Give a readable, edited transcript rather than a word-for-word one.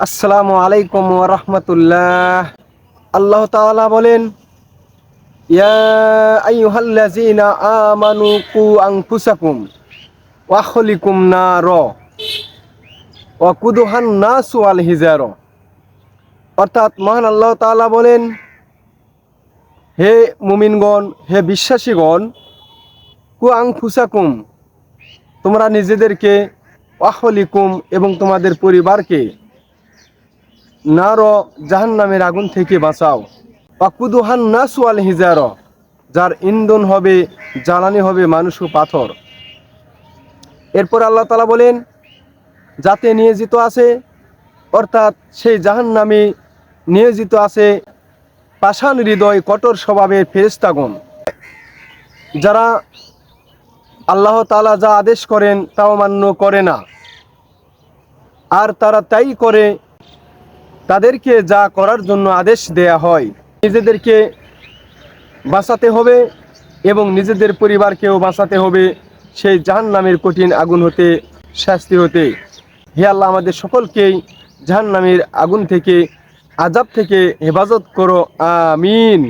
আসসালামু আলাইকুম ওয়া রাহমাতুল্লাহ। আল্লাহ তাআলা বলেন, ইয়া আইয়ুহাল্লাযীনা আমানু কু আনফুসাকুম ওয়া আহলিকুম নার ওয়া কুদুহান নাস ওয়াল হিজার। অর্থাৎ মহান আল্লাহ তাআলা বলেন, হে মুমিনগণ, হে বিশ্বাসীগণ, কু আনফুসাকুম, তোমরা নিজেদেরকে, আহলিকুম এবং তোমাদের পরিবারকে, নার জাহান্নামের আগুন থেকে বাঁচাও। ওয়াকুদুহান নাস ওয়াল হিজার, যার ইন্ধন হবে, জ্বালানি হবে মানুষ ও পাথর। এরপর আল্লাহ তাআলা বলেন, যাতে নিয়োজিত আছে, অর্থাৎ সেই জাহান্নামে নিয়োজিত আছে পাষাণ হৃদয় কঠোর স্বভাবের ফেরেশতাগণ, যারা আল্লাহ তাআলা যা আদেশ করেন তা অমান্য করে না, আর তারা তাই করে তাদেরকে যা করার জন্য আদেশ দেয়া হয়। নিজেদেরকে বাঁচাতে হবে এবং নিজেদের পরিবারকেও বাঁচাতে হবে সেই জাহান্নামের কঠিন আগুন হতে, শাস্তি হতে। হে আল্লাহ, আমাদের সকলকেই জাহান্নামের আগুন থেকে, আযাব থেকে হেফাজত করো, আমিন।